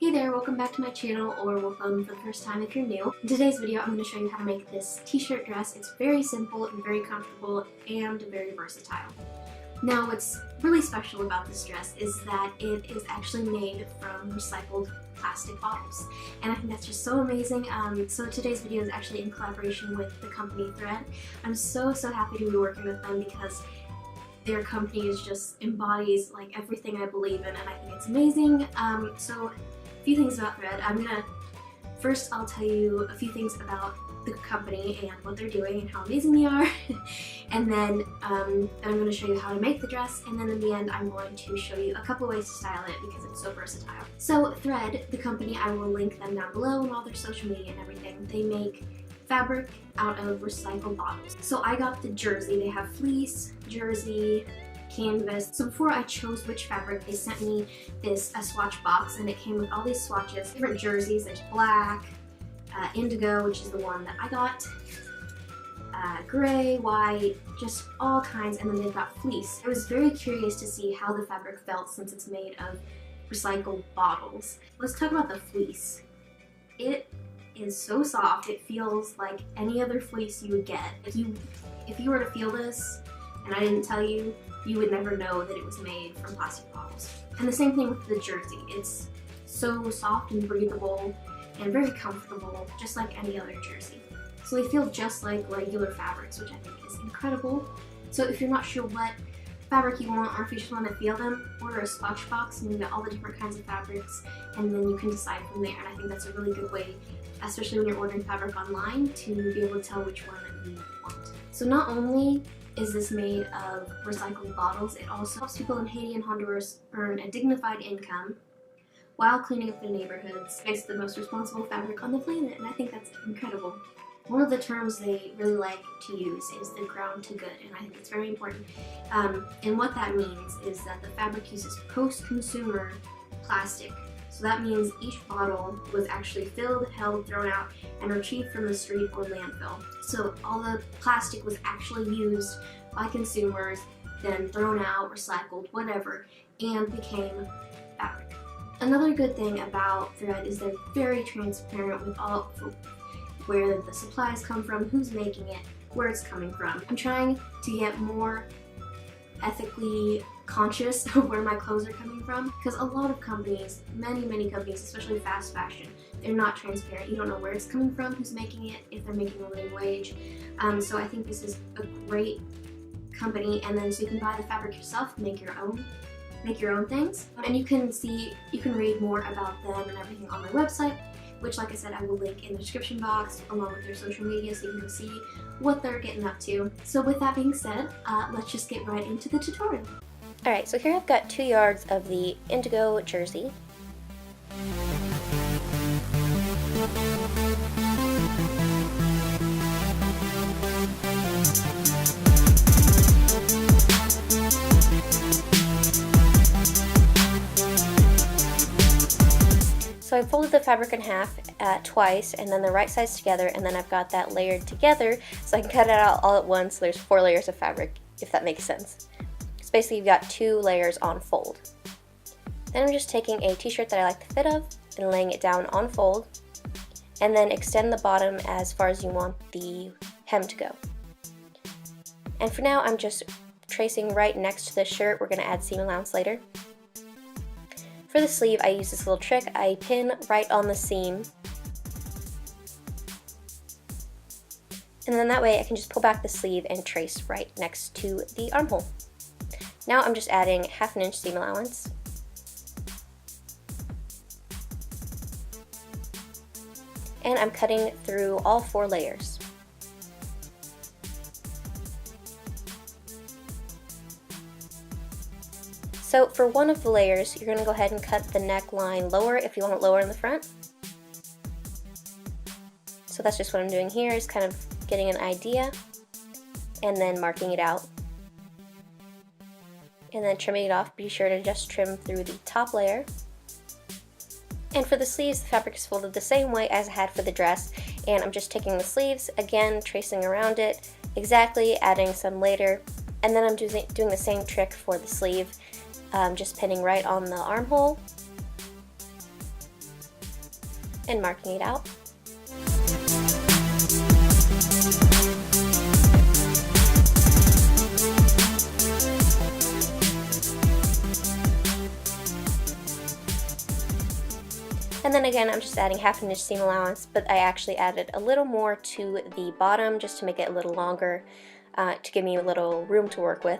Hey there, welcome back to my channel, or welcome for the first time if you're new. In today's video, I'm going to show you how to make this t-shirt dress. It's very simple and very comfortable and very versatile. Now, what's really special about this dress is that it is actually made from recycled plastic bottles, and I think that's just so amazing. So today's video is actually in collaboration with the company Thread. I'm so happy to be working with them because their company just embodies like everything I believe in, and I think it's amazing. So a few things about Thread. First I'll tell you a few things about the company and what they're doing and how amazing they are, and then I'm going to show you how to make the dress, and then in the end I'm going to show you a couple ways to style it because it's so versatile. So Thread, the company, I will link them down below and all their social media and everything. They make fabric out of recycled bottles. So I got the jersey. They have fleece, jersey, canvas. So before I chose which fabric, they sent me a swatch box, and it came with all these swatches, different jerseys. There's black, indigo, which is the one that I got, gray, white, just all kinds, and then they've got fleece. I was very curious to see how the fabric felt since it's made of recycled bottles. Let's talk about the fleece. It is so soft. It feels like any other fleece you would get. If you were to feel this and I didn't tell you, you would never know that it was made from plastic bottles. And the same thing with the jersey. It's so soft and breathable and very comfortable, just like any other jersey. So they feel just like regular fabrics, which I think is incredible. So if you're not sure what fabric you want, or if you just want to feel them, order a swatch box and you get all the different kinds of fabrics, and then you can decide from there. And I think that's a really good way, especially when you're ordering fabric online, to be able to tell which one you want. So not only is this made of recycled bottles, it also helps people in Haiti and Honduras earn a dignified income while cleaning up their neighborhoods. It's the most responsible fabric on the planet, and I think that's incredible. One of the terms they really like to use is the ground to good, and I think it's very important. And what that means is that the fabric uses post-consumer plastic. So that means each bottle was actually filled, held, thrown out, and retrieved from the street or landfill. So all the plastic was actually used by consumers, then thrown out, recycled, whatever, and became fabric. Another good thing about Thread is they're very transparent with where the supplies come from, who's making it, where it's coming from. I'm trying to get more ethically conscious of where my clothes are coming from, because a lot of companies, many companies, especially fast fashion, they're not transparent. You don't know where it's coming from, who's making it, if they're making a living wage. So I think this is a great company, and then so you can buy the fabric yourself, make your own things, and you can read more about them and everything on my website, which, like I said, I will link in the description box along with their social media so you can go see what they're getting up to. So with that being said, let's just get right into the tutorial. Alright, so here I've got 2 yards of the indigo jersey. So I folded the fabric in half twice, and then the right sides together, and then I've got that layered together so I can cut it out all at once. So there's 4 layers of fabric, if that makes sense. So basically you've got 2 layers on fold. Then I'm just taking a t-shirt that I like the fit of and laying it down on fold, and then extend the bottom as far as you want the hem to go. And for now I'm just tracing right next to the shirt. We're going to add seam allowance later. For the sleeve, I use this little trick. I pin right on the seam, and then that way I can just pull back the sleeve and trace right next to the armhole. Now I'm just adding 1/2 inch seam allowance. And I'm cutting through all 4 layers. So for one of the layers, you're going to go ahead and cut the neckline lower if you want it lower in the front. So that's just what I'm doing here, is kind of getting an idea and then marking it out. And then trimming it off. Be sure to just trim through the top layer. And for the sleeves, the fabric is folded the same way as I had for the dress, and I'm just taking the sleeves, again tracing around it exactly, adding some later, and then I'm doing the same trick for the sleeve. Just pinning right on the armhole and marking it out. And then again, I'm just adding half an inch seam allowance, but I actually added a little more to the bottom just to make it a little longer, to give me a little room to work with.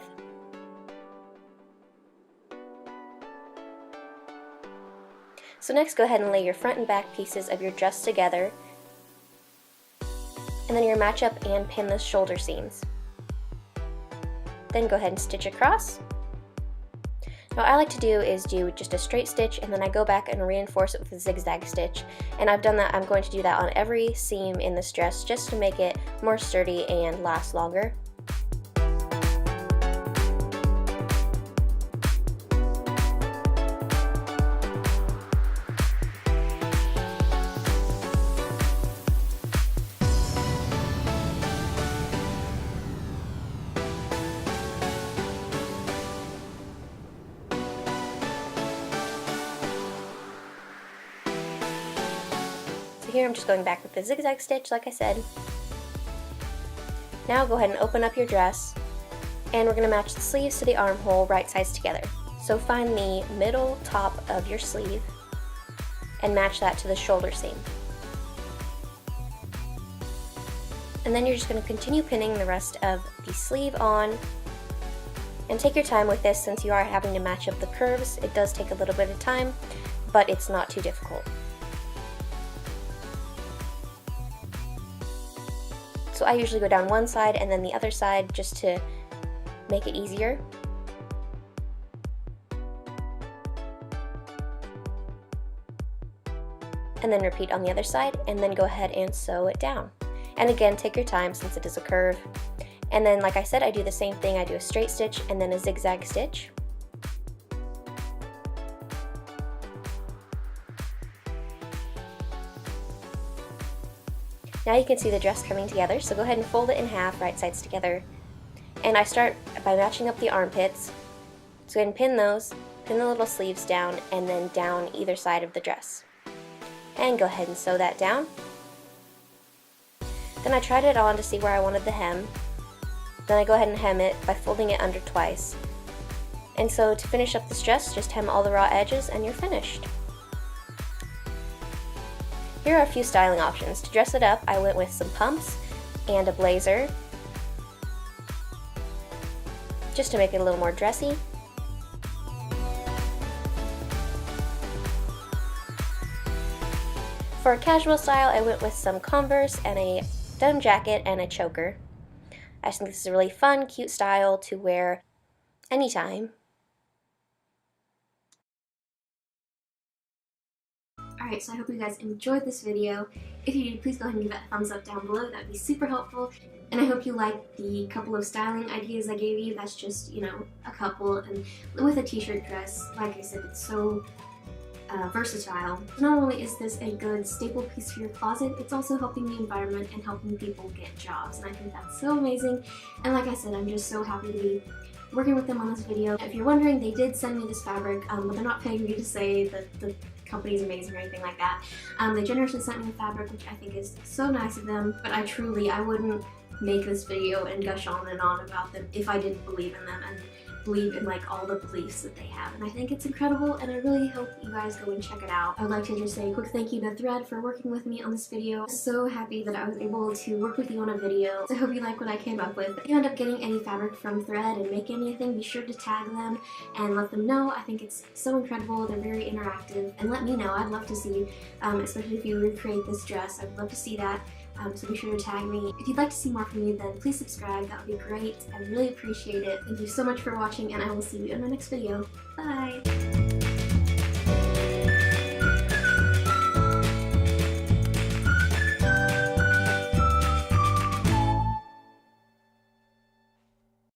So next, go ahead and lay your front and back pieces of your dress together, and then you're gonna match up and pin the shoulder seams. Then go ahead and stitch across. Now what I like to do is do just a straight stitch, and then I go back and reinforce it with a zigzag stitch. And I've done that, I'm going to do that on every seam in this dress just to make it more sturdy and last longer. Here I'm just going back with the zigzag stitch like I said. Now go ahead and open up your dress, and we're going to match the sleeves to the armhole right sides together. So find the middle top of your sleeve and match that to the shoulder seam. And then you're just going to continue pinning the rest of the sleeve on, and take your time with this since you are having to match up the curves. It does take a little bit of time, but it's not too difficult. So I usually go down one side and then the other side just to make it easier. And then repeat on the other side, and then go ahead and sew it down. And again, take your time since it is a curve. And then like I said, I do the same thing. I do a straight stitch and then a zigzag stitch. Now you can see the dress coming together, so go ahead and fold it in half, right sides together. And I start by matching up the armpits. So go ahead and pin those, pin the little sleeves down, and then down either side of the dress. And go ahead and sew that down. Then I tried it on to see where I wanted the hem. Then I go ahead and hem it by folding it under twice. And so to finish up this dress, just hem all the raw edges and you're finished. Here are a few styling options. To dress it up, I went with some pumps and a blazer, just to make it a little more dressy. For a casual style, I went with some Converse and a denim jacket and a choker. I just think this is a really fun, cute style to wear anytime. Alright, so I hope you guys enjoyed this video. If you did, please go ahead and give it a thumbs up down below. That would be super helpful. And I hope you liked the couple of styling ideas I gave you. That's just, you know, a couple. And with a t-shirt dress, like I said, it's so versatile. Not only is this a good staple piece for your closet, it's also helping the environment and helping people get jobs. And I think that's so amazing. And like I said, I'm just so happy to be working with them on this video. If you're wondering, they did send me this fabric, but they're not paying me to say that the company's amazing or anything like that. They generously sent me the fabric, which I think is so nice of them, but I wouldn't make this video and gush on and on about them if I didn't believe in them and believe in like all the beliefs that they have. And I think it's incredible, and I really hope you guys go and check it out. I would like to just say a quick thank you to Thread for working with me on this video. I'm so happy that I was able to work with you on a video. So I hope you like what I came up with. If you end up getting any fabric from Thread and make anything, be sure to tag them and let them know. I think it's so incredible. They're very interactive, and let me know. I'd love to see, especially if you recreate this dress, I'd love to see that. So be sure to tag me. If you'd like to see more from me, then please subscribe. That would be great. I really appreciate it. Thank you so much for watching, and I will see you in my next video. Bye!